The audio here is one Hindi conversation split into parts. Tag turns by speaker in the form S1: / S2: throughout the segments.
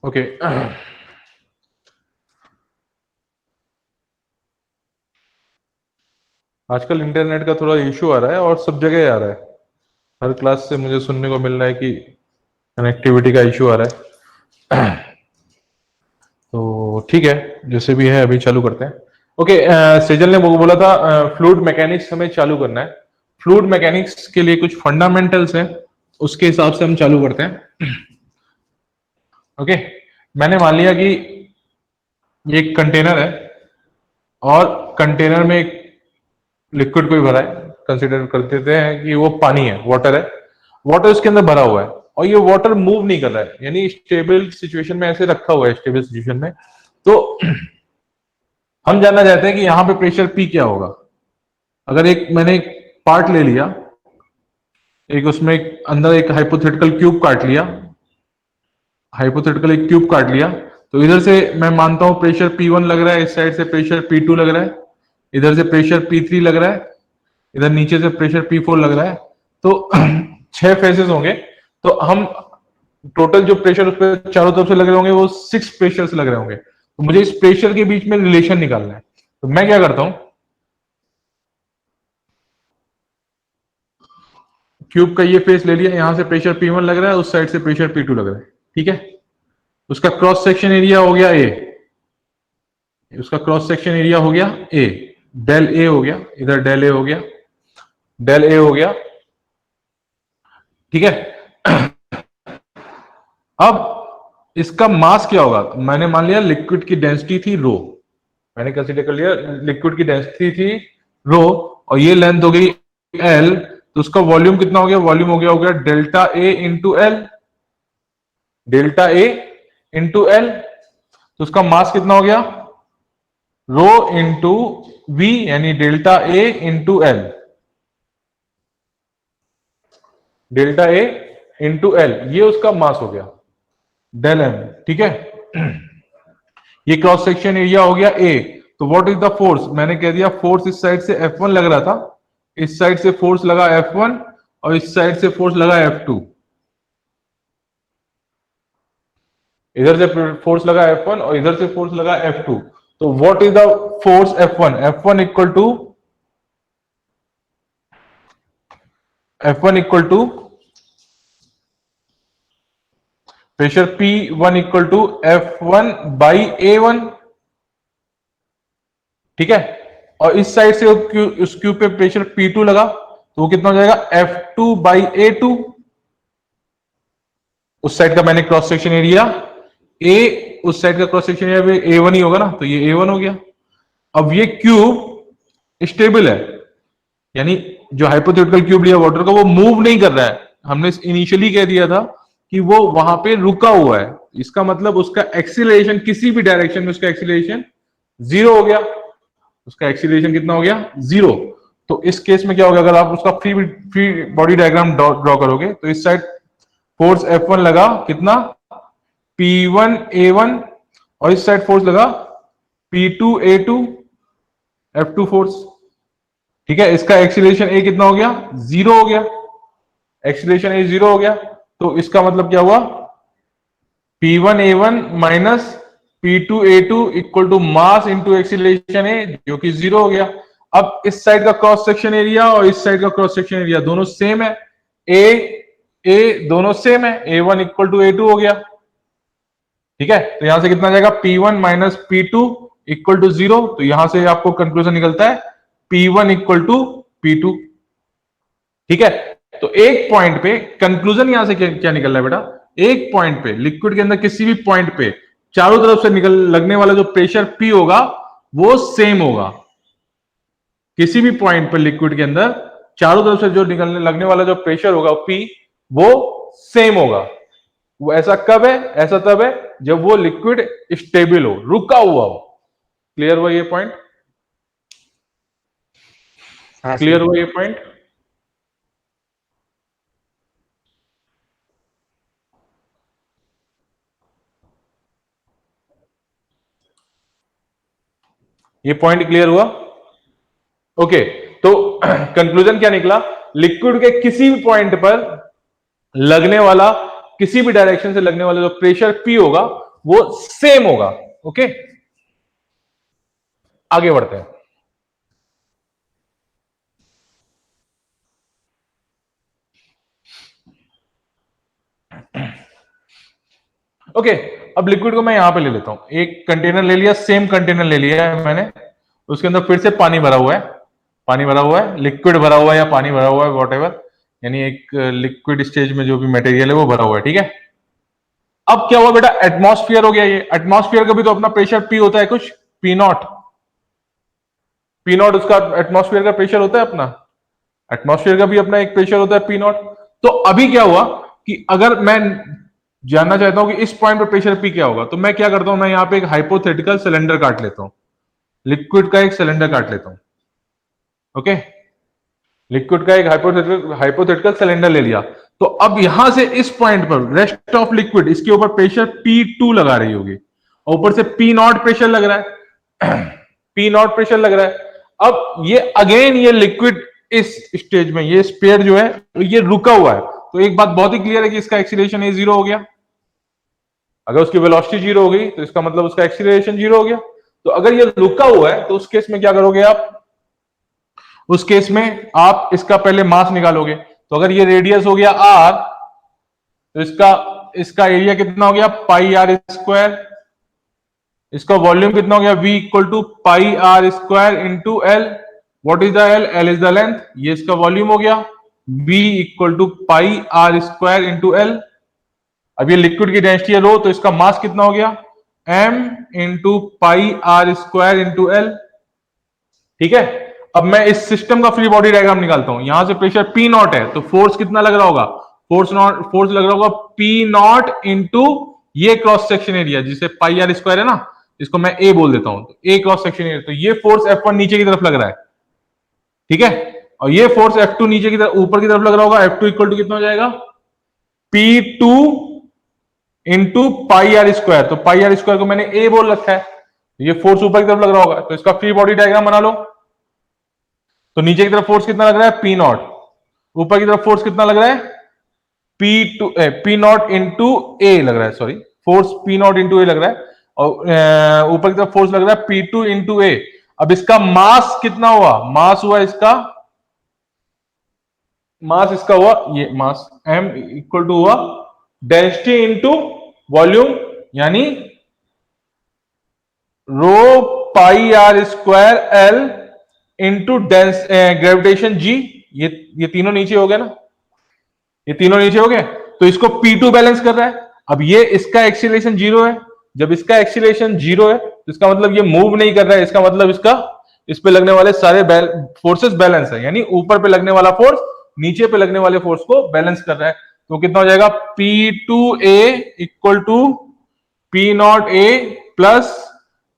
S1: ओके आजकल इंटरनेट का थोड़ा इशू आ रहा है और सब जगह आ रहा है। हर क्लास से मुझे सुनने को मिल रहा है कि कनेक्टिविटी का इशू आ रहा है। तो ठीक है, जैसे भी है अभी चालू करते हैं। ओके, सेजल ने बोला था फ्लूइड मैकेनिक्स हमें चालू करना है। फ्लूइड मैकेनिक्स के लिए कुछ फंडामेंटल्स हैं, उसके हिसाब से हम चालू करते हैं। ओके, मैंने मान लिया कि ये एक कंटेनर है और कंटेनर में एक लिक्विड कोई भरा है। कंसिडर कर देते हैं कि वो पानी है, वाटर है। वाटर इसके अंदर भरा हुआ है और ये वाटर मूव नहीं कर रहा है, यानी स्टेबल सिचुएशन में ऐसे रखा हुआ है, स्टेबल सिचुएशन में। तो हम जानना चाहते हैं कि यहां पे प्रेशर पी क्या होगा। अगर मैंने एक पार्ट ले लिया, एक उसमें अंदर एक हाइपोथेटिकल क्यूब काट लिया, हाइपोथेटिकल एक क्यूब काट लिया, तो इधर से मैं मानता हूं प्रेशर P1 लग रहा है, इस साइड से प्रेशर P2 लग रहा है, इधर से प्रेशर P3 लग रहा है, इधर नीचे से प्रेशर P4 लग रहा है। तो 6 फेजेस होंगे। तो हम टोटल जो प्रेशर उस पर चारों तरफ से लग रहे होंगे वो 6 प्रेशर लग रहे होंगे। तो मुझे इस प्रेशर के बीच में रिलेशन निकालना है। तो मैं क्या करता हूं, क्यूब का ये फेस ले लिया, यहां से प्रेशर P1 लग रहा है, उस साइड से प्रेशर P2 लग रहा है। ठीक है, उसका क्रॉस सेक्शन एरिया हो गया ए, उसका क्रॉस सेक्शन एरिया हो गया ए, डेल ए हो गया, इधर डेल ए हो गया, डेल ए हो गया। ठीक है, अब इसका मास क्या होगा। मैंने मान लिया लिक्विड की डेंसिटी थी रो, मैंने कंसीडर कर लिया लिक्विड की डेंसिटी थी रो, और ये लेंथ हो गई एल। तो उसका वॉल्यूम कितना हो गया, वॉल्यूम हो गया delta A into L, delta A into L. तो उसका मास कितना हो गया, रो इंटू वी, यानी delta A into L, delta A into L, ये उसका मास हो गया, डेल एम। ठीक है, ये क्रॉस सेक्शन एरिया हो गया ए। तो व्हाट इज द फोर्स, मैंने कह दिया फोर्स इस साइड से F1 लग रहा था, इस साइड से फोर्स लगा F1 और इस साइड से फोर्स लगा F2, इधर से फोर्स लगा F1 और इधर से फोर्स लगा F2। तो what is the force F1, F1 equal to F1 equal to pressure P1 equal to F1 by A1। ठीक है, और इस साइड से उस क्यूब पे प्रेशर P2 लगा, तो वो कितना हो जाएगा F2 बाई A2। उस साइड का मैंने क्रॉस सेक्शन एरिया ए, उस साइड का क्रॉस सेक्शन एरिया A1 ही होगा ना, तो ये A1 हो गया। अब ये क्यूब स्टेबल है, यानी जो हाइपोथेटिकल क्यूब लिया वाटर का वो मूव नहीं कर रहा है। हमने इनिशियली कह दिया था कि वो वहां पे रुका हुआ है, इसका मतलब उसका एक्सीलरेशन किसी भी डायरेक्शन में उसका एक्सीलरेशन जीरो हो गया। उसका एक्सीलरेशन कितना हो गया, जीरो। तो इस केस में क्या होगा, अगर आप उसका free free body diagram draw करोगे, तो इस साइड फोर्स F1 लगा कितना, P1 A1, और इस साइड फोर्स लगा P2 A2, F2 फोर्स। ठीक है, इसका एक्सीलरेशन ए कितना हो गया, जीरो हो गया, एक्सीलरेशन ए जीरो हो गया। तो इसका मतलब क्या हुआ, P1 A1 minus P2 A2 equal to mass into acceleration A, जो कि जीरो हो गया। अब इस साइड का क्रॉस सेक्शन एरिया और इस साइड का क्रॉस सेक्शन एरिया दोनों सेम है, ए दोनों सेम है, A1 इक्वल टू A2 हो गया। ठीक है, तो यहां से कितना जाएगा, P1 minus P2 equal to zero. तो यहां से आपको कंक्लूजन निकलता है P1 इक्वल टू P2। ठीक है, तो एक पॉइंट पे कंक्लूजन यहां से क्या निकल रहा है बेटा, एक पॉइंट पे लिक्विड के अंदर किसी भी पॉइंट पे चारों तरफ से लगने वाला जो प्रेशर P होगा वो सेम होगा। किसी भी पॉइंट पर लिक्विड के अंदर चारों तरफ से जो लगने वाला जो प्रेशर होगा P, वो सेम होगा। वो ऐसा कब है, ऐसा तब है जब वो लिक्विड स्टेबल हो, रुका हुआ हो। क्लियर हुआ ये पॉइंट, क्लियर हुआ ये पॉइंट। ये पॉइंट क्लियर हुआ। ओके, तो कंक्लूजन क्या निकला, लिक्विड के किसी भी पॉइंट पर लगने वाला, किसी भी डायरेक्शन से लगने वाला जो प्रेशर P होगा वो सेम होगा। ओके, आगे बढ़ते हैं। ओके, अब लिक्विड को मैं यहां पे ले लेता हूं। एक कंटेनर ले लिया, सेम कंटेनर ले लिया है मैंने, उसके अंदर फिर से पानी भरा हुआ है, पानी भरा हुआ है, लिक्विड भरा हुआ है या पानी भरा हुआ है, वॉट एवर, यानी एक लिक्विड स्टेज में जो भी मटेरियल है वो भरा हुआ है। ठीक है, अब क्या हुआ बेटा, एटमॉस्फेयर हो गया। ये एटमॉस्फेयर का भी तो अपना प्रेशर पी होता है कुछ, पी नॉट, पी नॉट उसका एटमॉस्फेयर का प्रेशर होता है अपना, एटमॉस्फेयर का भी अपना एक प्रेशर होता है पी नॉट। तो अभी क्या हुआ कि अगर मैं जानना चाहता हूं कि इस पॉइंट पर प्रेशर पी क्या होगा, तो मैं क्या करता हूं, मैं यहां पे एक हाइपोथेटिकल सिलेंडर काट लेता हूं, लिक्विड का एक सिलेंडर काट लेता हूं। ओके, लिक्विड का एक हाइपोथेटिकल सिलेंडर ले लिया। तो अब यहां से इस पॉइंट पर रेस्ट ऑफ लिक्विड, इसके ऊपर प्रेशर P2 लगा रही होगी, और ऊपर से P नॉट प्रेशर लग रहा है P नॉट प्रेशर लग रहा है। अब ये अगेन ये लिक्विड इस स्टेज में, ये स्पेयर जो है ये रुका हुआ है। तो एक बात बहुत ही क्लियर है कि इसका एक्सीलरेशन ये जीरो हो गया। अगर उसकी वेलोसिटी जीरो हो गई तो इसका मतलब उसका एक्सीलरेशन जीरो हो गया। तो अगर ये रुका हुआ है तो उस केस में क्या करोगे आप, उस केस में आप इसका पहले मास निकालोगे। तो अगर ये रेडियस हो गया r, तो इसका इसका एरिया कितना हो गया, पाई आर स्क्वायर। इसका वॉल्यूम कितना हो गया, v equal to pi R square into L. What is the L, L is the length, ये इसका वॉल्यूम हो गया। v equal to pi R square into L. अब ये लिक्विड की डेंसिटी है रो, तो इसका मास कितना हो गया, m into pi R square into L. ठीक है, अब मैं इस सिस्टम का फ्री बॉडी डायग्राम निकालता हूं। यहां से प्रेशर पी नॉट है, तो फोर्स कितना लग रहा होगा, फोर्स लग रहा होगा पी नॉट इंटू ये क्रॉस सेक्शन एरिया, जिसे पाई आर स्क्वायर है ना, इसको मैं ए बोल देता हूं, तो ए क्रॉस सेक्शन एरिया। तो ये फोर्स F1 नीचे की तरफ लग रहा है। ठीक है, और ये फोर्स F2 नीचे की तरफ, ऊपर की तरफ लग रहा होगा। F2 इक्वल टू कितना हो जाएगा, P2 into pi R square. तो पाई आर स्क्वायर को मैंने ए बोल रखा है, ये फोर्स ऊपर की तरफ लग रहा होगा। तो इसका फ्री बॉडी डायग्राम बना लो। तो नीचे की तरफ फोर्स कितना लग रहा है, पी नॉट। ऊपर की तरफ फोर्स कितना लग रहा है, पी नॉट इंटू ए लग रहा है, sorry, force P naught into A लग रहा है। और ऊपर की तरफ फोर्स लग रहा है P2 इंटू ए। अब इसका मास कितना हुआ, मास हुआ इसका, मास इसका हुआ, ये मास m इक्वल टू हुआ डेंसिटी इंटू वॉल्यूम, यानी rho pi R square L into gravitation G. ये तीनों नीचे हो गए ना, ये तीनों नीचे हो गए। तो इसको P2 बैलेंस कर रहा है। अब ये इसका एक्सीलरेशन जीरो है, जब इसका एक्सीलरेशन जीरो है तो इसका मतलब ये मूव नहीं कर रहा है, इसका मतलब इसका इस पे लगने वाले सारे फोर्सेस बैलेंस है, यानी ऊपर पे लगने वाला फोर्स नीचे पे लगने वाले फोर्स को बैलेंस कर रहा है। तो कितना हो जाएगा, P2A equal to P naught A plus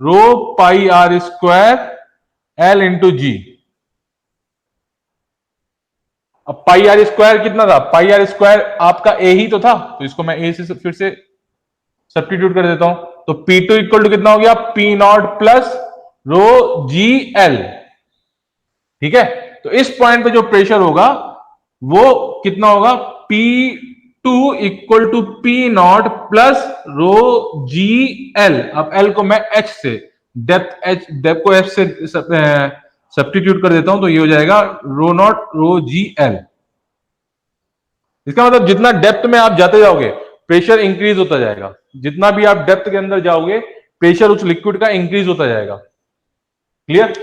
S1: rho pi R square L into G. अब पाई आर स्क्वायर कितना था, पाई आर स्क्वायर आपका ए ही तो था, तो इसको मैं ए से फिर से सब्स्टिट्यूट कर देता हूं। तो P2 इक्वल टू कितना हो गया, P naught plus rho G L. ठीक है, तो इस पॉइंट पे जो प्रेशर होगा वो कितना होगा, P2 equal to P naught plus rho G L. अब एल को मैं एच से, डेप्थ को एच से सब्स्टिट्यूट कर देता हूं, तो ये हो जाएगा रो नॉट रो जी एल। इसका मतलब जितना डेप्थ में आप जाते जाओगे प्रेशर इंक्रीज होता जाएगा, जितना भी आप डेप्थ के अंदर जाओगे प्रेशर उस लिक्विड का इंक्रीज होता जाएगा। क्लियर,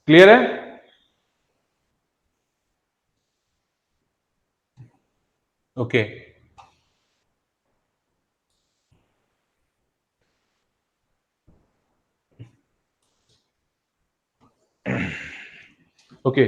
S1: क्लियर है। Okay, okay,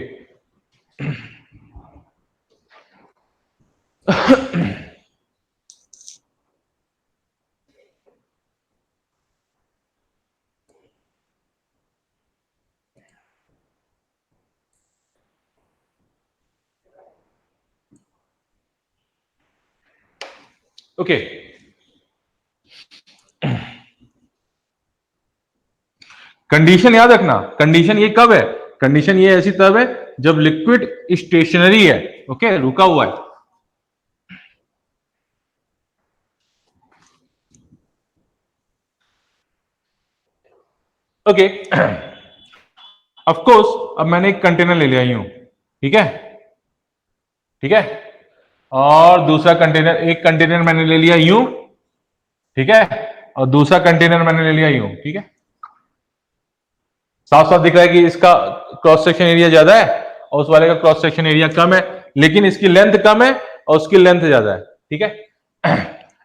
S1: okay. कंडीशन याद रखना, कंडीशन ये कब है, कंडीशन ये ऐसी तब है जब लिक्विड स्टेशनरी है, ओके, रुका हुआ है। ओके, ऑफ कोर्स अब मैंने एक कंटेनर ले लिया यूं, ठीक है, ठीक है, और दूसरा कंटेनर, एक कंटेनर मैंने ले लिया यूं, ठीक है, और दूसरा कंटेनर मैंने ले लिया यूं, ठीक है। साफ साफ दिख रहा है कि इसका क्रॉस सेक्शन एरिया ज्यादा है और उस वाले का क्रॉस सेक्शन एरिया कम है, लेकिन इसकी लेंथ कम है और उसकी लेंथ ज्यादा है, ठीक है।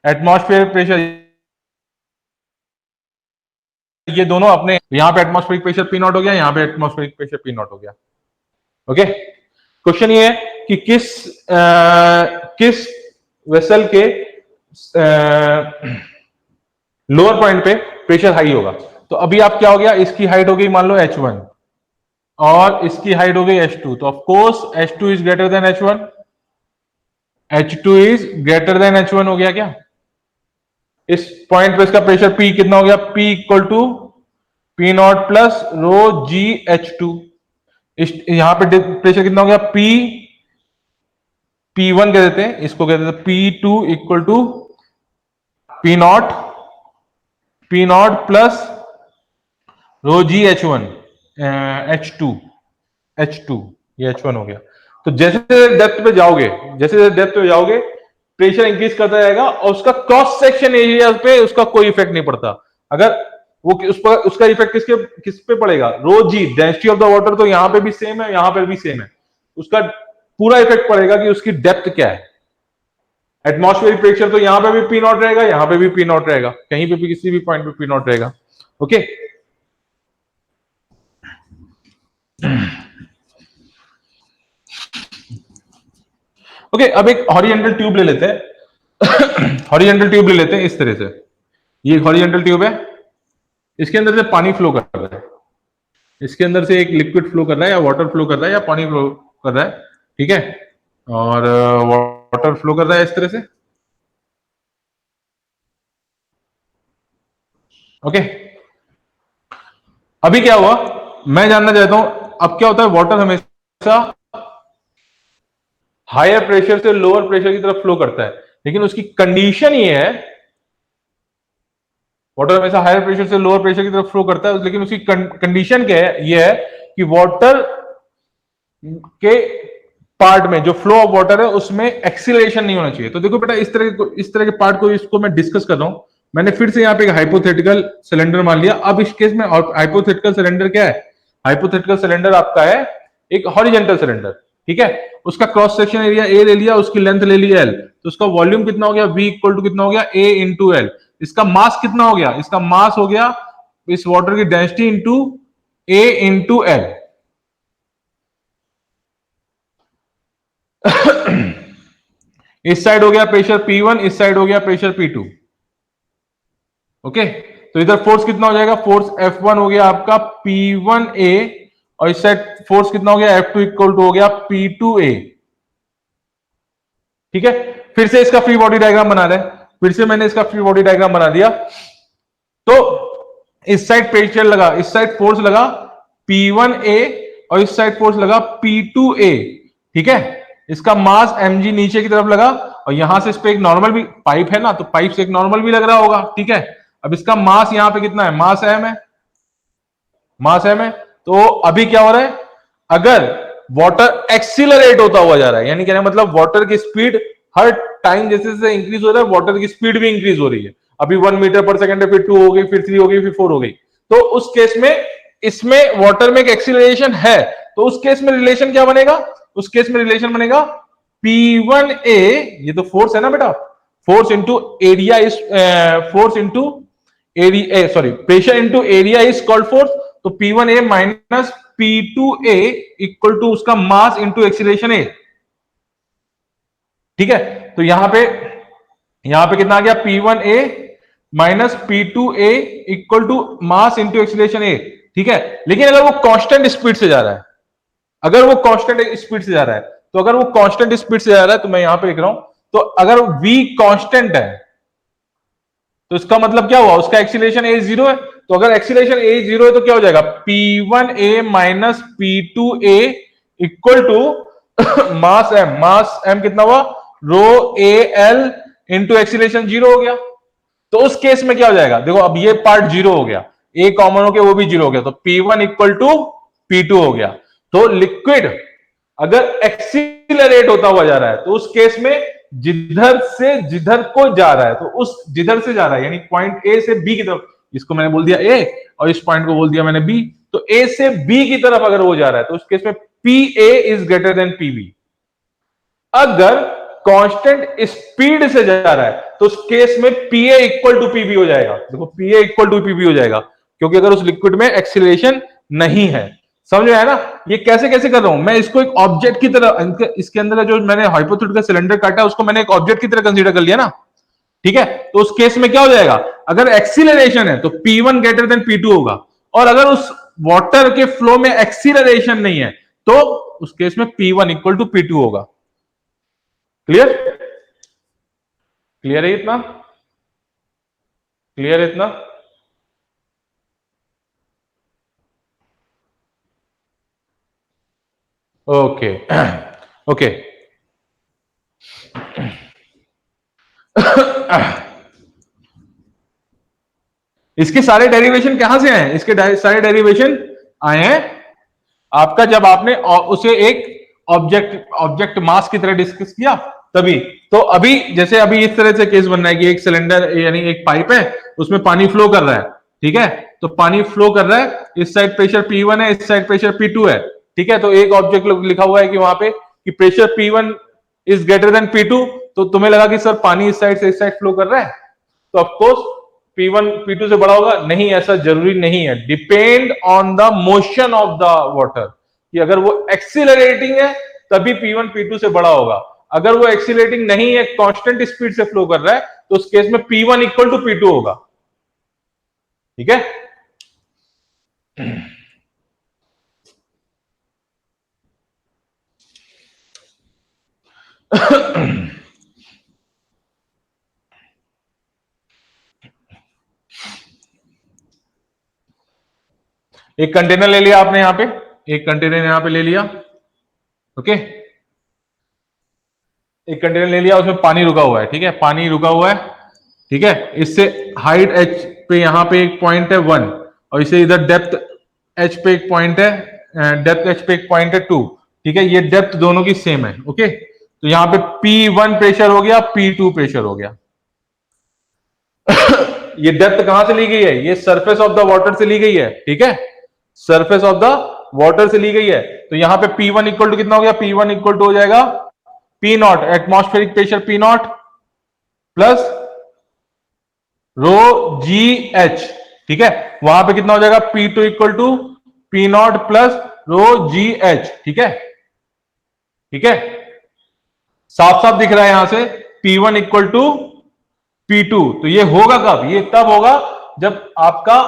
S1: एटमॉस्फेयर प्रेशर, ये दोनों अपने, यहां पे एटमॉस्फेरिक प्रेशर पी नॉट हो गया, यहां पे एटमॉस्फेरिक प्रेशर पी नॉट हो गया। ओके, क्वेश्चन ये है कि किस वेसल के लोअर पॉइंट पे प्रेशर हाई होगा। तो अभी आप क्या हो गया, इसकी हाइट हो गई मान लो h1 और इसकी हाइट हो गई h2, तो of course h2 is greater then h1, h2 is greater then h1 हो गया क्या। इस पॉइंट पे इसका प्रेशर P कितना हो गया, P equal to P naught plus rho G H2। यहां पे प्रेशर कितना हो गया, P1 कह देते हैं, इसको कहते हैं P2 equal to P naught plus rho G H1 H2 ये H1 हो गया। तो जैसे डेप्थ पे जाओगे, जैसे डेप्थ पे जाओगे प्रेशर इंक्रीज करता जाएगा और उसका क्रॉस सेक्शन एरिया पे उसका कोई इफेक्ट नहीं पड़ता। अगर वो उस पर, उसका इफेक्ट किस पे पड़ेगा, रो जी डेंसिटी ऑफ द वाटर, तो यहां पे भी सेम है, यहां पे भी सेम है, उसका पूरा इफेक्ट पड़ेगा कि उसकी डेप्थ क्या है। एटमॉस्फेरिक प्रेशर तो यहां पे भी पी नॉट रहेगा, यहां पे भी पी नॉट रहेगा, कहीं पे भी किसी भी पॉइंट पे पी नॉट रहेगा। ओके, ओके, अब एक हॉरिजॉन्टल ट्यूब ले लेते हैं। हॉरिजॉन्टल ट्यूब ले लेते हैं इस तरह से, ये हॉरिजॉन्टल ट्यूब है, इसके अंदर से पानी फ्लो कर रहा है, इसके अंदर से एक लिक्विड फ्लो कर रहा है या वाटर फ्लो कर रहा है या पानी फ्लो कर रहा है, ठीक है, और वाटर फ्लो कर रहा है इस तरह से। ओके, अभी क्या हुआ मैं जानना चाहता हूं, अब क्या होता है, वाटर हमेशा हायर प्रेशर से लोअर प्रेशर की तरफ फ्लो करता है, लेकिन उसकी कंडीशन ये है, वाटर हमेशा हायर प्रेशर से लोअर प्रेशर की तरफ फ्लो करता है, लेकिन उसकी कंडीशन क्या है, ये है कि वाटर के पार्ट में जो फ्लो ऑफ वाटर है उसमें एक्सीलरेशन नहीं होना चाहिए। तो देखो बेटा, इस तरह के पार्ट को, इसको मैं डिस्कस कर रहा हूं, मैंने फिर से यहां पे एक हाइपोथेटिकल सिलेंडर मान लिया। अब इस केस में हाइपोथेटिकल सिलेंडर क्या है, हाइपोथेटिकल सिलेंडर आपका है एक हॉरिजॉन्टल सिलेंडर, ठीक है, उसका क्रॉस सेक्शन एरिया ए ले लिया, उसकी लेंथ ले ली एल, तो उसका वॉल्यूम कितना हो गया, वी इक्वल टू कितना हो गया, ए इंटू एल। इसका मास कितना हो गया, इसका मास हो गया इस वाटर की डेंसिटी इंटू ए इंटू एल। इस साइड हो गया प्रेशर P1, इस साइड हो गया प्रेशर P2। ओके, तो इधर फोर्स कितना हो जाएगा, फोर्स F1 हो गया आपका P1A, और इस साइड फोर्स कितना हो गया, F2 इक्वल टू हो गया P2A। ठीक है, फिर से इसका फ्री बॉडी डायग्राम बना रहे हैं, फिर से मैंने इसका फ्री बॉडी डायग्राम बना दिया। तो इस साइड प्रेशर लगा, इस साइड फोर्स लगा P1A और इस साइड फोर्स लगा P2A, ठीक है, इसका मास mg नीचे की तरफ लगा और यहां से इस पे एक नॉर्मल भी पाइप है ना, तो पाइप से एक नॉर्मल भी लग रहा होगा, ठीक है। अब इसका मास यहां पे कितना है, मास m है, मास m है। तो अभी क्या हो रहा है, अगर वाटर एक्सीलरेट होता हुआ जा रहा है, यानी कहना मतलब वाटर की स्पीड हर टाइम जैसे जैसे इंक्रीज हो रहा है, वाटर की स्पीड भी इंक्रीज हो रही है। अभी 1 मीटर पर सेकंड है, फिर 2 हो गई, फिर 3 हो गई, फिर 4 हो गई। तो उस केस में इसमें वाटर में एक एक्सीलरेशन है, तो उस केस में रिलेशन क्या बनेगा, उस केस में रिलेशन बनेगा P1A, ये तो फोर्स है ना बेटा, force into area is force into area, sorry pressure into area is called force. तो P1A minus P2A equal to उसका मास इंटू एक्सीलरेशन A, ठीक है। तो यहां पे कितना आ गया, P1A minus P2A equal to mass into acceleration A, ठीक है। लेकिन अगर वो कांस्टेंट स्पीड से जा रहा है, अगर वो कांस्टेंट स्पीड से जा रहा है, तो अगर वो कांस्टेंट स्पीड से जा रहा है, तो मैं यहां पे लिख रहा हूं, तो अगर v कांस्टेंट है तो इसका मतलब क्या हुआ, उसका एक्सीलरेशन a 0 है। तो अगर एक्सीलरेशन a 0 है तो क्या हो जाएगा, P1A minus P2A equal to mass m कितना हुआ, rho A L into acceleration 0 हो गया। तो उस केस में क्या हो जाएगा, देखो अब ये पार्ट 0 हो गया, ए कॉमन हो गया, वो भी जीरो हो गया, तो P1 इक्वल टू P2 हो गया। तो लिक्विड अगर एक्सीलरेट होता हुआ जा रहा है तो उस केस में जिधर से जिधर को जा रहा है, तो उस जिधर से जा रहा है यानी पॉइंट ए से बी की तरफ, इसको मैंने बोल दिया ए और इस पॉइंट को बोल दिया मैंने बी, तो ए से बी की तरफ अगर वो जा रहा है तो उस केस में P A is greater than PB. अगर कांस्टेंट स्पीड से जा रहा है तो उस केस में पीए इक्वल टू पीबी हो जाएगा। देखो पीए इक्वल टू पीबी हो जाएगा क्योंकि अगर उस लिक्विड में एक्सीलरेशन नहीं है। समझ में आया ना? ये कैसे कैसे कर रहा हूं मैं इसको, एक ऑब्जेक्ट की तरह, इसके अंदर जो मैंने हाइपोथेटिकल सिलेंडर काटा उसको मैंने एक ऑब्जेक्ट की तरह कंसीडर कर लिया ना, ठीक है? तो उस केस में क्या हो जाएगा, अगर एक्सीलरेशन है तो P1 ग्रेटर देन P2 होगा, और अगर उस वाटर के फ्लो में एक्सीलरेशन नहीं है तो उस केस में P1 इक्वल टू P2 होगा। क्लियर? क्लियर है इतना? क्लियर है इतना? Okay okay. इसके सारे डेरिवेशन कहां से आए हैं? इसके सारे डेरिवेशन आए हैं आपका जब आपने उसे एक ऑब्जेक्ट ऑब्जेक्ट मास की तरह डिस्कस किया तभी। तो अभी जैसे अभी इस तरह से केस बन रहा है कि एक सिलेंडर यानी एक पाइप है, उसमें पानी फ्लो कर रहा है, ठीक है? तो पानी फ्लो कर रहा है, इस साइड प्रेशर P1 है, इस साइड प्रेशर P2 है, ठीक है? तो एक ऑब्जेक्ट लिखा हुआ है कि वहां पे कि pressure P1 is greater then P2, तो तुम्हें लगा कि सर पानी इस साइड से इस साइड फ्लो कर रहा है, तो ऑफकोर्स P1 P2 से बड़ा होगा। नहीं, ऐसा जरूरी नहीं है, depend on the motion of the water, कि अगर वो एक्सीलरेटिंग है तभी P1 P2 से बड़ा होगा, अगर वो एक्सीलरेटिंग नहीं है, कांस्टेंट स्पीड से फ्लो कर रहा है, तो उस केस में P1 इक्वल टू P2 होगा। ठीक है? एक कंटेनर ले लिया आपने यहां पे, एक कंटेनर यहां पे ले लिया, ओके? एक कंटेनर ले लिया, उसमें पानी रुका हुआ है, ठीक है? पानी रुका हुआ है, ठीक है? इससे हाइट h पे यहां पे एक पॉइंट है 1, और इसे इधर डेप्थ h पे एक पॉइंट है, डेप्थ h पे एक पॉइंट है 2, ठीक है? ये डेप्थ दोनों की सेम है, ओके? तो यहां पे P1 प्रेशर हो गया, P2 प्रेशर हो गया। ये डेप्थ कहां से ली गई है? ये सरफेस ऑफ द वाटर से ली गई है, ठीक है? सरफेस ऑफ द वाटर से ली गई है। तो यहां पे P1 इक्वल टू कितना हो गया? P1 इक्वल टू हो जाएगा P naught, atmospheric pressure P naught plus rho जी एच, ठीक है? वहां पे कितना हो जाएगा? P2 equal to P naught plus rho ji H, ठीक है? ठीक है? साफ साफ दिख रहा है यहां से P1 इक्वल टू P2। तो ये होगा कब? ये तब होगा जब आपका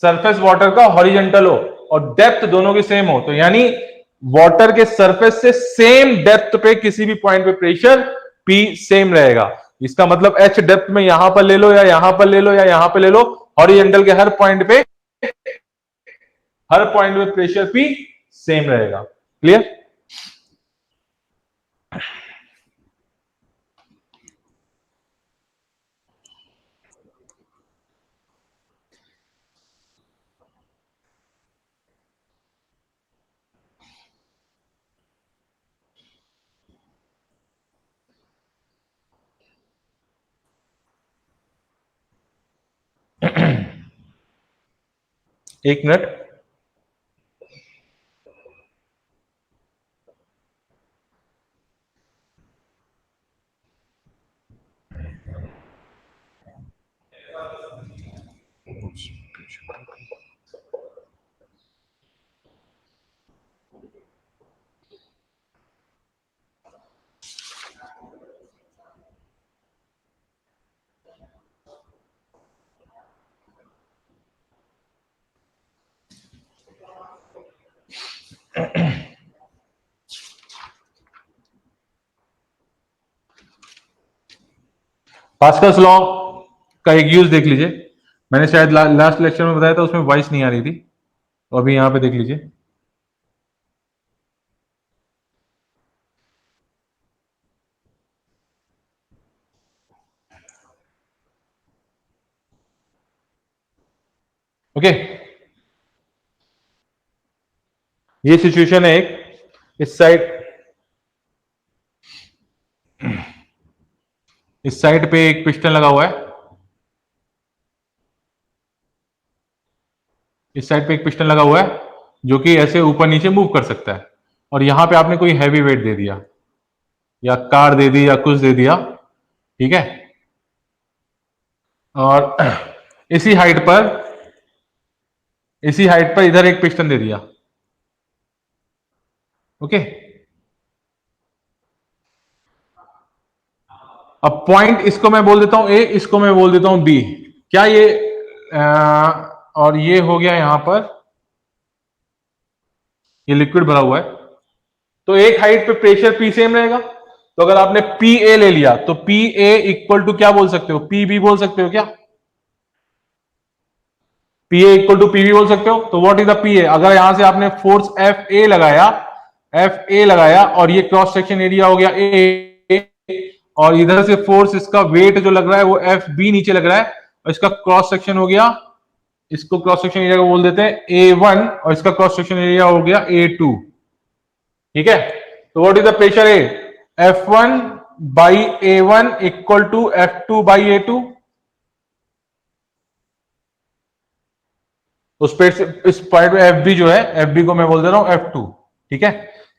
S1: सरफेस वाटर का हॉरिजेंटल हो और डेप्थ दोनों की सेम हो, तो यानी वाटर के सरफेस से सेम डेप्थ पे किसी भी पॉइंट पे प्रेशर P सेम रहेगा। इसका मतलब H डेप्थ में यहां पर ले लो या यहां पर ले लो या यहां पर ले लो, हॉरिजेंटल के हर पॉइंट पे, हर पॉइंट पे प्रेशर P सेम रहेगा। क्लियर? एक मिनट। पास्कल्स लॉ का एक यूज देख लीजिए। मैंने शायद लास्ट लेक्चर में बताया था, उसमें वॉइस नहीं आ रही थी, तो अभी यहां पे देख लीजिए। ओके, ये सिचुएशन है एक। इस साइड पे एक पिस्टन लगा हुआ है, इस साइड पे एक पिस्टन लगा हुआ है जो कि ऐसे ऊपर नीचे मूव कर सकता है, और यहां पे आपने कोई हैवी वेट दे दिया या कार दे दी या कुछ दे दिया, ठीक है। और इसी हाइट पर इधर एक पिस्टन दे दिया। ओके, अब पॉइंट इसको मैं बोल देता हूं ए, इसको मैं बोल देता हूं बी। क्या ये और ये हो गया यहां पर, ये लिक्विड भरा हुआ है, तो एक हाइट पे प्रेशर पी सेम रहेगा। तो अगर आपने पी ए ले लिया तो पी ए इक्वल टू क्या बोल सकते हो, पी बी बोल सकते हो क्या? P A equal to P B बोल सकते हो। तो what is the P A? अगर यहां से आपने फोर्स एफ ए लगाया और ये क्रॉस सेक्शन एरिया हो गया ए, और इधर से फोर्स इसका वेट जो लग रहा है वो एफ बी नीचे लग रहा है, और इसका क्रॉस सेक्शन हो गया, इसको क्रॉस सेक्शन एरिया को बोल देते हैं ए वन, और इसका क्रॉस सेक्शन एरिया हो गया ए टू। ठीक है, तो what is the pressure A? F one by A one equal to F two by A two. उस पे इस पॉइंट में एफ बी जो है, एफ बी को मैं बोल दे रहा हूं एफ टू। ठीक है,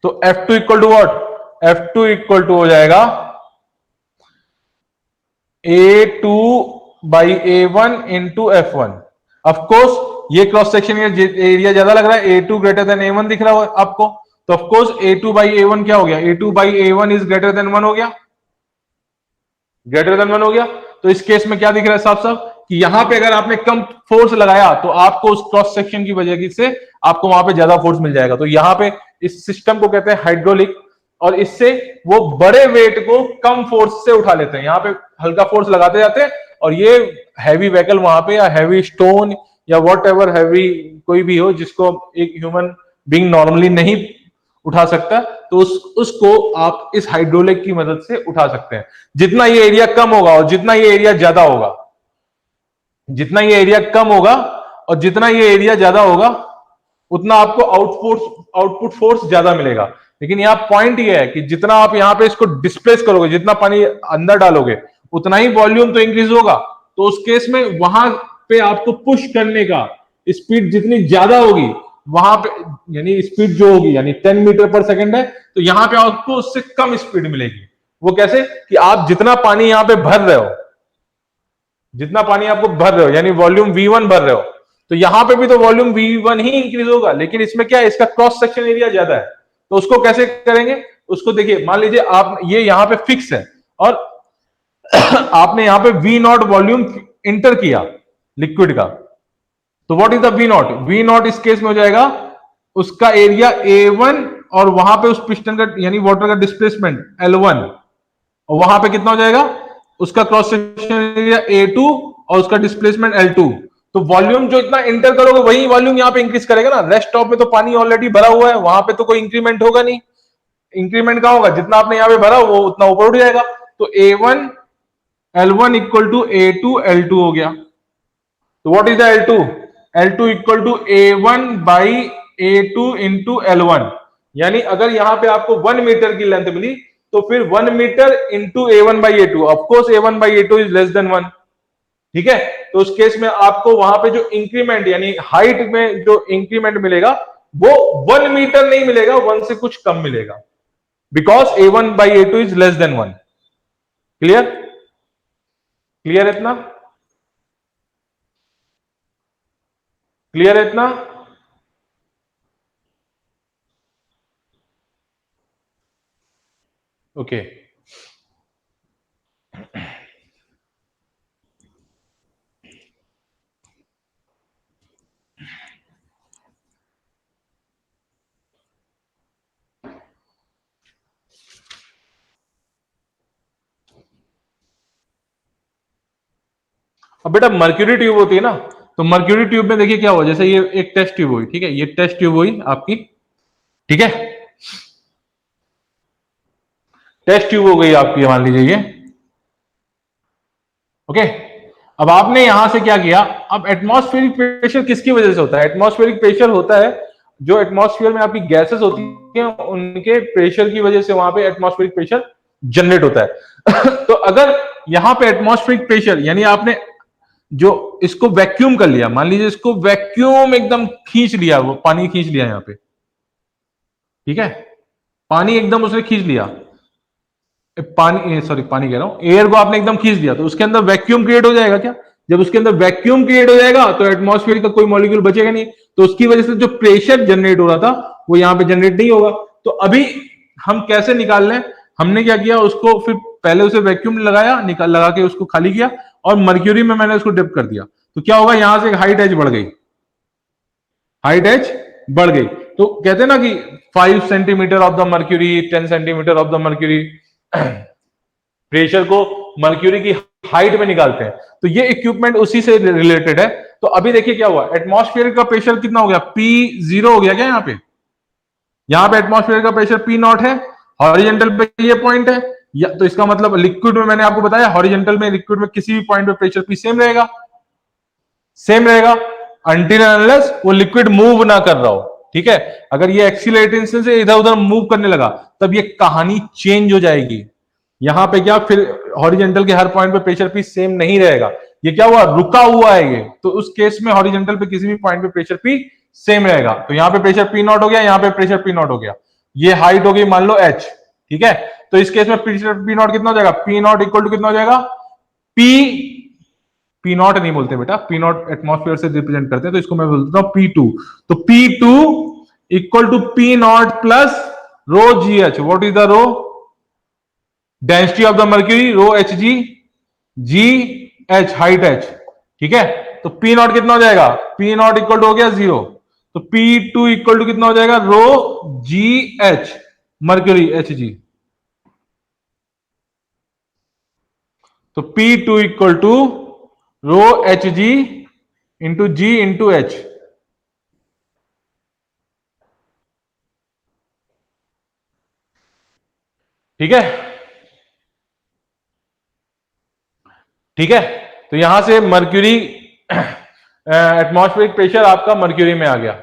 S1: तो F two equal to what? F two equal to हो जाएगा A two by A one into F one. Of course ये क्रॉस सेक्शन एरिया ज्यादा लग रहा है, A two greater than A one दिख रहा है आपको, तो of course A two by A one क्या हो गया? A two by A one is greater than one हो गया, ग्रेटर देन वन हो गया। तो इस केस में क्या दिख रहा है साफ साफ कि यहां पे अगर आपने कम फोर्स लगाया तो आपको उस क्रॉस सेक्शन की वजह से आपको वहां पे ज्यादा फोर्स मिल जाएगा। तो यहां पे इस सिस्टम को कहते हैं हाइड्रोलिक, और इससे वो बड़े वेट को कम फोर्स से उठा लेते हैं। यहां पे हल्का फोर्स लगाते जाते हैं, और ये हैवी व्हीकल वहां पे या हैवी स्टोन या वॉट एवर हैवी कोई भी हो जिसको एक ह्यूमन बीइंग नॉर्मली नहीं उठा सकता, तो उसको आप इस हाइड्रोलिक की मदद से उठा सकते हैं। जितना ये एरिया कम होगा और जितना ये एरिया ज्यादा होगा, जितना ये एरिया कम होगा और जितना ये एरिया ज्यादा होगा, उतना आपको आउटपुट फोर्स ज्यादा मिलेगा। लेकिन यहां पॉइंट ये है कि जितना आप यहां पे इसको डिस्प्लेस करोगे, जितना पानी अंदर डालोगे, उतना ही वॉल्यूम तो इंक्रीज होगा। तो उस केस में वहां पे आपको पुश करने का स्पीड जितनी ज्यादा होगी, वहां पे यानी स्पीड जो होगी यानी 10 मीटर पर सेकंड है, तो यहां पे आपको उससे कम स्पीड मिलेगी। वो कैसे? कि आप जितना पानी यहां पे भर रहे हो, जितना पानी आपको भर रहे हो यानी वॉल्यूम V1 भर रहे हो, तो यहां पे भी तो वॉल्यूम V1 ही इंक्रीज होगा, लेकिन इसमें क्या है, इसका क्रॉस सेक्शन एरिया ज्यादा है। तो उसको कैसे करेंगे? उसको देखिए, मान लीजिए आप ये यहां पे फिक्स है और आपने यहां पे V0 वॉल्यूम इंटर किया लिक्विड का, तो what is the V0? V0 इस केस में हो जाएगा उसका एरिया A1, और वहां पे उस पिस्टन का यानी वाटर का डिस्प्लेसमेंट L1, और वहां पे कितना हो जाएगा उसका क्रॉस सेक्शन एरिया A2 और उसका डिस्प्लेसमेंट L2। तो वॉल्यूम जो इतना इंटर करोगे वही वॉल्यूम यहां पे इंक्रीज करेगा ना। रेस्ट ऑफ में तो पानी ऑलरेडी भरा हुआ है, वहां पे तो कोई इंक्रीमेंट होगा नहीं। इंक्रीमेंट कहां होगा? जितना आपने यहां पे भरा वो उतना ऊपर उठ जाएगा। तो A1 L1 equal to A2 L2 हो गया। तो what is the L2? L2 equal to A1 by A2 into L1। यानी अगर यहां पे आपको 1 मीटर की लेंथ मिली, तो फिर 1 metre into A1 by A2। Of course A1 by A2 is less than 1। ठीक है, तो उस केस में आपको वहां पे जो इंक्रीमेंट यानी हाइट में जो इंक्रीमेंट मिलेगा वो 1 मीटर नहीं मिलेगा, 1 से कुछ कम मिलेगा, because A1 by A2 is less than 1। Clear? Clear इतना? क्लियर है इतना? ओके, अब बेटा मर्क्यूरी ट्यूब होती है ना, तो मर्क्यूरी ट्यूब में देखिए क्या हुआ, जैसे ये एक टेस्ट ट्यूब हुई, ठीक है, ये टेस्ट ट्यूब हुई आपकी, ठीक है, टेस्ट ट्यूब हो गई आपकी, मान लीजिए ये। ओके, अब आपने यहां से क्या किया, अब एटमॉस्फेरिक प्रेशर किसकी वजह से होता है? एटमॉस्फेरिक प्रेशर होता है जो एटमॉस्फेयर में आपकी गैसेस होती हैं उनके प्रेशर की वजह से वहां पे एटमॉस्फेरिक प्रेशर जनरेट होता है। तो अगर यहां पे एटमॉस्फेरिक प्रेशर यानी आपने जो इसको वैक्यूम कर लिया, मान लीजिए इसको वैक्यूम एकदम खींच लिया, वो पानी खींच लिया यहां पे, ठीक है, पानी एकदम उसने खींच लिया, पानी सॉरी पानी कह रहा हूं, एयर को आपने एकदम खींच दिया, तो उसके अंदर वैक्यूम क्रिएट हो जाएगा क्या? जब उसके अंदर वैक्यूम क्रिएट हो जाएगा तो एटमॉस्फेयर का कोई मॉलिक्यूल बचेगा नहीं, तो उसकी वजह से जो प्रेशर जनरेट हो रहा था वो यहां पे जनरेट नहीं होगा। तो अभी हम कैसे निकाल लें? हमने क्या किया, उसको फिर पहले उसे वैक्यूम लगाया, निकाल लगा के उसको खाली किया और मर्क्यूरी में मैंने उसको डिप कर दिया। तो क्या होगा, यहां से हाइट एज बढ़ गई, हाइट एज बढ़ गई। तो कहते हैं ना कि 5 centimetre of the mercury, 10 centimetre of the mercury, pressure को मर्क्यूरी की हाइट में निकालते हैं। तो ये इक्विपमेंट उसी से रिलेटेड है। तो अभी देखिए क्या हुआ, एटमॉस्फेयर का प्रेशर कितना हो गया, P0 हो गया क्या? यहां पे एटमॉस्फेयर का प्रेशर P0 है, हॉरिजेंटल पे ये पॉइंट है, या तो इसका मतलब लिक्विड में मैंने आपको बताया हॉरिजेंटल में, लिक्विड में किसी भी पॉइंट पे प्रेशर P सेम रहेगा, सेम रहेगा अनटिल अनलेस वो लिक्विड मूव ना कर रहा हो। ठीक है, अगर ये एक्सीलरेशन से इधर उधर मूव करने लगा तब ये कहानी चेंज हो जाएगी। यहां पे क्या, फिर हॉरिजेंटल के हर पॉइंट पे प्रेशर पी सेम नहीं रहेगा, ये क्या हुआ, रुका हुआ है ये। तो उस केस में हॉरिजेंटल पे किसी भी पॉइंट पे प्रेशर पी सेम रहेगा। तो यहां पे प्रेशर पी नॉट हो गया, यहां पे प्रेशर पी नॉट हो गया, ये हाइट हो गई मान लो एच। ठीक है, तो इस केस में प्रेशर पी नॉट कितना हो जाएगा, पी नॉट इक्वल टू कितना हो जाएगा, पी पी नॉट नहीं बोलते बेटा, पी नॉट एटमॉस्फेयर से रिप्रेजेंट करते हैं, तो इसको मैं बोलता हूं पी टू। तो P two equal to P naught plus rho ji H. What is the rho? Density of the mercury, rho H G, G H height H. ठीक है, तो पी नॉट कितना हो जाएगा, पी नॉट इक्वल टू हो गया 0, तो पी टू इक्वल टू कितना हो जाएगा, रो जी एच मर्क्यूरी एच जी। तो P two equal to rho H g into g into h. ठीक है, ठीक है, तो यहां से मर्क्यूरी एटमॉस्फेरिक प्रेशर आपका मर्क्यूरी में आ गया।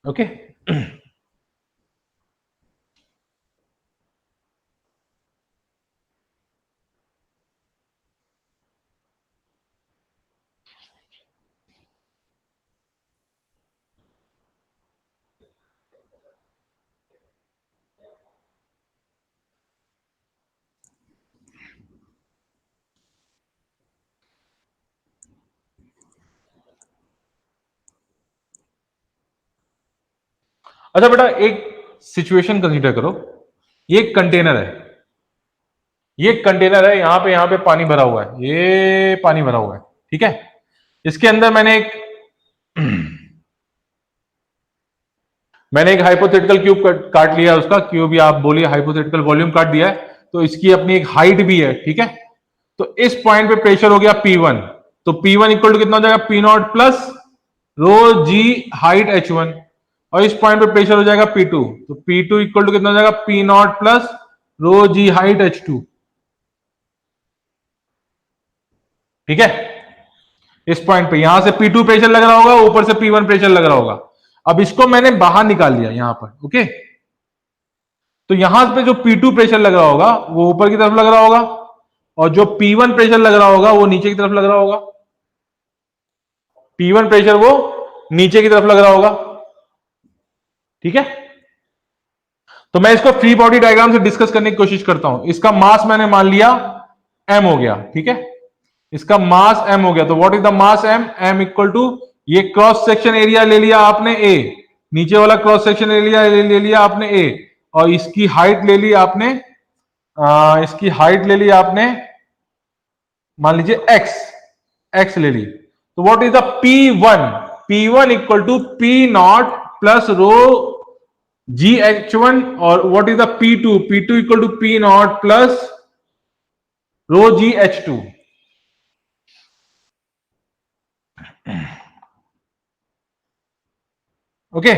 S1: ओके अच्छा बेटा, एक सिचुएशन कंसीडर करो, ये एक कंटेनर है, ये कंटेनर है, यहां पे पानी भरा हुआ है, ये पानी भरा हुआ है। ठीक है, इसके अंदर मैंने एक हाइपोथेटिकल क्यूब काट लिया, उसका क्यूब या आप बोलिए हाइपोथेटिकल वॉल्यूम काट दिया है, तो इसकी अपनी एक हाइट भी है। ठीक है, तो इस पॉइंट पे प्रेशर हो गया P1, तो P1 इक्वल टू कितना हो जाएगा, P naught plus rho G height H1, और इस पॉइंट पे प्रेशर हो जाएगा P2, तो P2 इक्वल टू कितना हो जाएगा, P naught plus rho G height H2। ठीक है, इस पॉइंट पे यहां से P2 प्रेशर लग रहा होगा, ऊपर से P1 प्रेशर लग रहा होगा। अब इसको मैंने बाहर निकाल लिया यहां पर। ओके, तो यहां पे जो P2 प्रेशर लग रहा होगा वो ऊपर की तरफ लग रहा होगा, और जो P1 प्रेशर लग रहा होगा वो नीचे की तरफ लग रहा होगा। P1 प्रेशर वो नीचे की तरफ लग रहा होगा। ठीक है, तो मैं इसको फ्री बॉडी डायग्राम से डिस्कस करने की कोशिश करता हूं। इसका मास मैंने मान लिया m हो गया। ठीक है, इसका मास m हो गया, तो what is the mass m? m equal to, ये क्रॉस सेक्शन एरिया ले लिया आपने a, नीचे वाला क्रॉस सेक्शन एरिया ले लिया आपने a, और इसकी हाइट ले ली आपने, इसकी हाइट ले ली आपने मान लीजिए x ले ली। तो what is the P1? P1 equal to P naught plus rho G H1, और what is the P2? P2 equal to P naught plus rho G H2। Okay,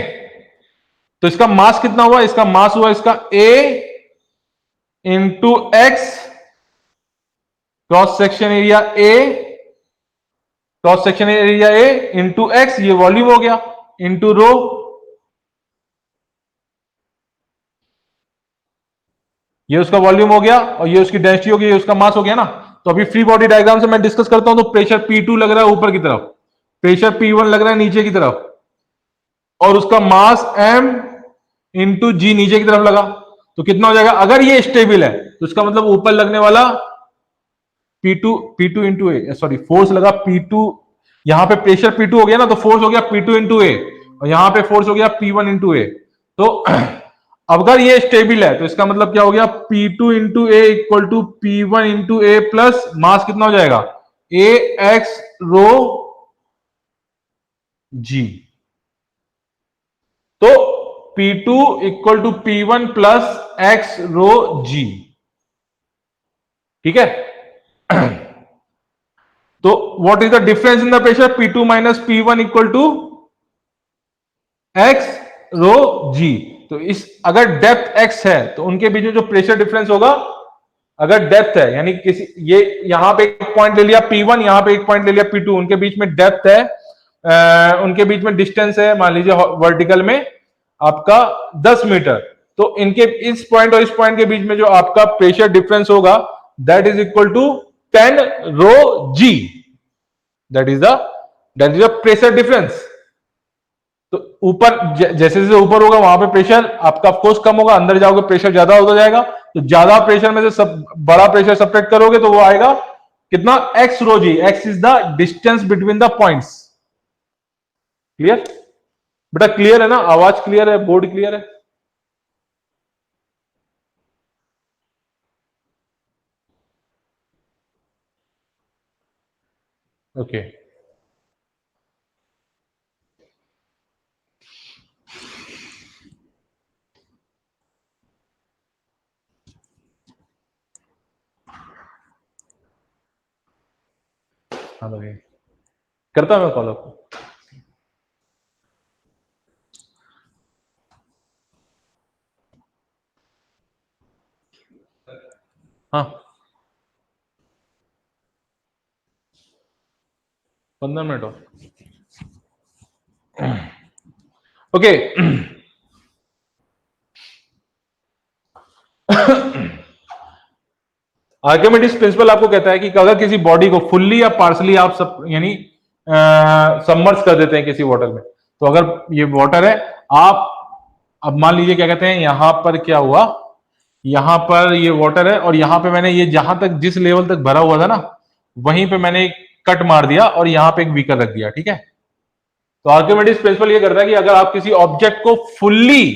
S1: तो इसका मास कितना हुआ, इसका मास हुआ इसका A into x, cross section area A cross section area A into x, ये वॉल्यूम हो गया, इंटू रो, ये उसका वॉल्यूम हो गया, और ये उसकी डेंसिटी हो गई, ये उसका मास हो गया ना। तो अभी फ्री बॉडी डायग्राम से मैं डिस्कस करता हूं। तो प्रेशर P2 लग रहा है ऊपर की तरफ, प्रेशर P1 लग रहा है नीचे की तरफ, और उसका मास M इंटू जी नीचे की तरफ लगा। तो कितना हो जाएगा? अगर ये स्टेबल है तो इसका मतलब ऊपर लगने वाला P2 इंटू ए, सॉरी फोर्स लगा P2, यहां पे प्रेशर P2 हो गया ना, तो फोर्स हो गया P2 इंटू ए, और यहां पे फोर्स हो गया P1 इंटू ए। तो अगर ये स्टेबल है तो इसका मतलब क्या हो गया? P2 into A equal to P1 into A plus mass कितना हो जाएगा? A x rho g. तो P2 equal to P1 plus x rho g, ठीक है। तो what is the difference in the pressure? P2 minus P1 equal to x rho g. तो इस अगर डेप्थ x है तो उनके बीच में जो प्रेशर डिफरेंस होगा, अगर डेप्थ है यानी किसी, ये यहां पे एक पॉइंट ले लिया P1, यहां पे एक पॉइंट ले लिया P2, उनके बीच में डेप्थ है, उनके बीच में डिस्टेंस है, मान लीजिए वर्टिकल में आपका 10 मीटर। तो इनके इस पॉइंट और इस पॉइंट के बीच में जो आपका प्रेशर डिफरेंस होगा, that is equal to 10 rho G, that is the pressure difference. तो ऊपर जैसे जैसे ऊपर होगा वहां पे प्रेशर आपका ऑफकोर्स कम होगा, अंदर जाओगे प्रेशर ज्यादा होता जाएगा। तो ज्यादा प्रेशर में से सब बड़ा प्रेशर सब्ट्रैक्ट करोगे तो वो आएगा कितना? X rho G. X is the distance between the points. Clear बेटा? क्लियर है ना? आवाज क्लियर है? बोर्ड क्लियर है? ओके हाँ भाई, करता हूं मैं कॉल आपको। हाँ 15 मिनट और। ओके आर्किमिडीज प्रिंसिपल आपको कहता है कि अगर किसी बॉडी को फुल्ली या पार्सली आप सब यानी सबमर्ज कर देते हैं किसी वाटर में, तो अगर ये वाटर है, आप अब मान लीजिए क्या कहते हैं, यहां पर क्या हुआ, यहां पर ये वाटर है और यहां पे मैंने ये जहां तक जिस लेवल तक भरा हुआ था ना, वहीं पे मैंने एक कट मार दिया और यहां पे एक बीकर रख दिया, ठीक है। तो आर्किमिडीज प्रिंसिपल ये करता है कि अगर आप किसी ऑब्जेक्ट को फुल्ली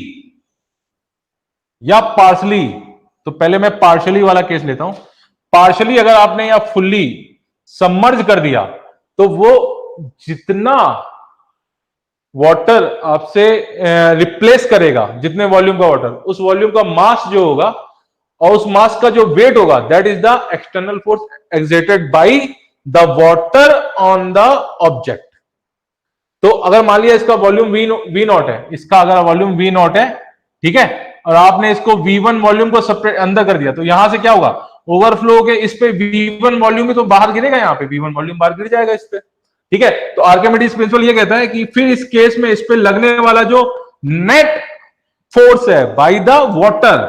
S1: या पार्सली, तो पहले मैं पार्शली वाला केस लेता हूं, पार्शली अगर आपने या फुल्ली सबमर्ज कर दिया, तो वो जितना वाटर आपसे रिप्लेस करेगा, जितने वॉल्यूम का वाटर, उस वॉल्यूम का मास जो होगा और उस मास का जो वेट होगा, that is the external force exerted by the water on the object. तो अगर मान लिया इसका वॉल्यूम वी नॉट है, इसका अगर वॉल्यूम वी नॉट है, ठीक है, और आपने इसको V1 वॉल्यूम को सेपरेट अंदर कर दिया, तो यहां से क्या होगा? ओवरफ्लो के इस पे V1 वॉल्यूम भी तो बाहर गिरेगा, यहां पे V1 वॉल्यूम बाहर गिर जाएगा इस पे, ठीक है। तो आर्किमिडीज प्रिंसिपल ये कहता है कि फिर इस केस में इस पे लगने वाला जो नेट फोर्स है बाय द वाटर,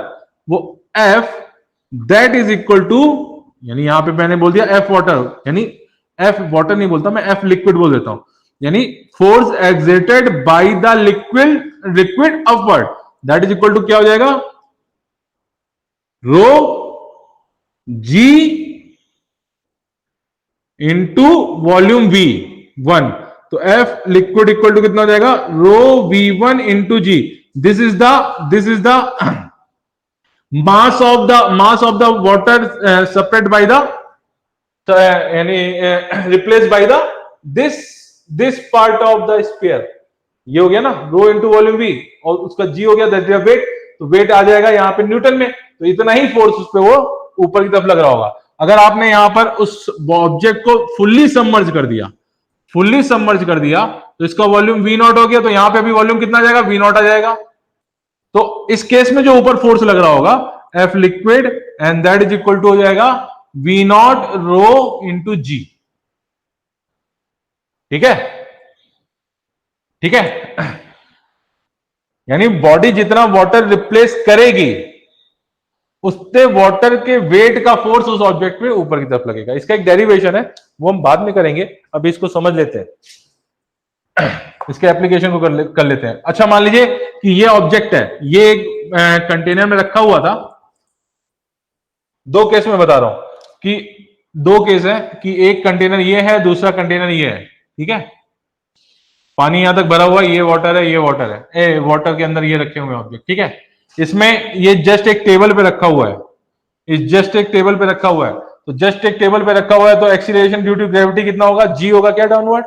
S1: वो F that is equal to, यानी यहां पे मैंने बोल दिया F वाटर, यानी F वाटर नहीं बोलता मैं, F लिक्विड बोल देता हूं, यानी force exerted by the liquid upward, that is equal to क्या हो जाएगा? Rho G into volume V1। तो F लिक्विड इक्वल टू कितना हो जाएगा? Rho V1 into G. This is the mass of the water separate by the, यानी replace by the this part of the sphere. ये हो गया ना रो इंटू वॉल्यूम वी, और उसका जी हो गया दैट वेट। तो वेट आ जाएगा यहाँ पे न्यूटन में, तो इतना ही फोर्स उस पे वो ऊपर की तरफ लग रहा होगा। अगर आपने यहां पर उस ऑब्जेक्ट को फुल्ली सबमर्ज कर दिया, फुल्ली सबमर्ज कर दिया, तो इसका वॉल्यूम वी नॉट हो गया, तो यहां पे भी वॉल्यूम कितना आ जाएगा? वी नॉट आ जाएगा। तो इस केस में जो ऊपर फोर्स लग रहा होगा F liquid, and that is equal to हो जाएगा V naught rho into G. ठीक है, ठीक है। यानी बॉडी जितना वाटर रिप्लेस करेगी उससे वाटर के वेट का फोर्स उस ऑब्जेक्ट पे ऊपर की तरफ लगेगा। इसका एक डेरिवेशन है, वो हम बाद में करेंगे, अभी इसको समझ लेते हैं, इसके एप्लीकेशन को कर लेते हैं। अच्छा, मान लीजिए कि ये ऑब्जेक्ट है, ये एक कंटेनर में रखा हुआ था। दो केस में बता रहा हूं कि दो केस है कि एक कंटेनर ये है, दूसरा कंटेनर ये है, ठीक है। पानी यहां तक भरा हुआ है, ये वाटर है, ये वाटर है, वाटर के अंदर ये रखे हुए ऑब्जेक्ट, ठीक है। इसमें ये जस्ट एक टेबल पे रखा हुआ है, इस जस्ट एक टेबल पे रखा हुआ है, तो जस्ट एक टेबल पे रखा हुआ है तो एक्सीलरेशन ड्यू टू ग्रेविटी कितना होगा, जी होगा क्या, डाउनवर्ड,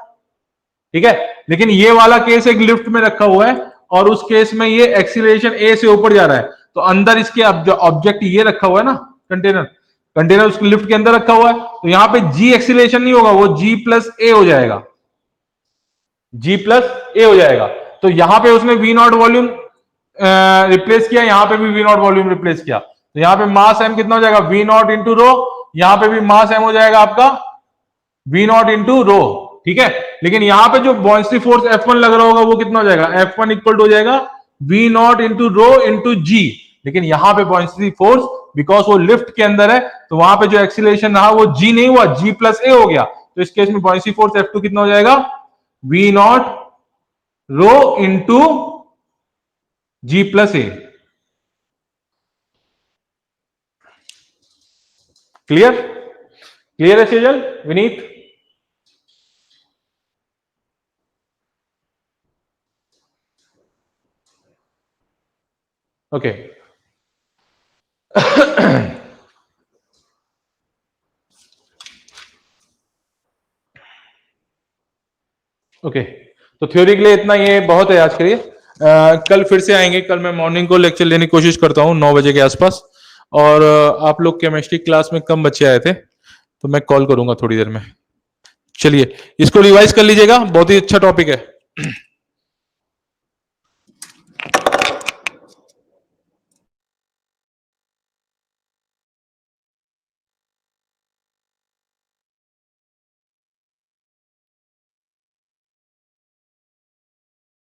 S1: ठीक है। लेकिन ये वाला केस एक लिफ्ट में रखा हुआ है और उस केस में ये एक्सीलरेशन ए से ऊपर जा रहा है, तो अंदर इसके ऑब्जेक्ट ये रखा हुआ है ना, कंटेनर, कंटेनर उसके लिफ्ट के अंदर रखा हुआ है, तो यहां पे जी एक्सीलरेशन नहीं होगा, वो जी प्लस ए हो जाएगा, जी प्लस ए हो जाएगा। तो यहां पे उसने वी नॉट वॉल्यूम रिप्लेस किया, यहां पे भी वी नॉट वॉल्यूम रिप्लेस किया, तो यहां पे मास एम कितना हो जाएगा, वी नॉट इंटू रो, यहां पे भी मास एम हो जाएगा आपका वी नॉट इंटू रो, ठीक है। लेकिन यहां पे जो बॉयंसी फोर्स F1 लग रहा होगा वो कितना हो जाएगा, F1 इक्वल टू हो जाएगा V naught into rho into g. लेकिन यहां पे बॉयंसी फोर्स, बिकॉज वो लिफ्ट के अंदर है, तो वहां पे जो एक्सीलरेशन रहा वो जी नहीं हुआ, जी प्लस ए हो गया, तो इस केस में बॉयंसी फोर्स F2 कितना हो जाएगा, V naught rho into G plus A. Clear, clear है सेजल, विनीत? ओके ओके, तो थ्योरी के लिए इतना, ये बहुत है आज के लिए। कल फिर से आएंगे, कल मैं मॉर्निंग को लेक्चर लेने की कोशिश करता हूँ 9 बजे के आसपास। और आप लोग केमिस्ट्री क्लास में कम बच्चे आए थे तो मैं कॉल करूंगा थोड़ी देर में। चलिए, इसको रिवाइज कर लीजिएगा, बहुत ही अच्छा टॉपिक है।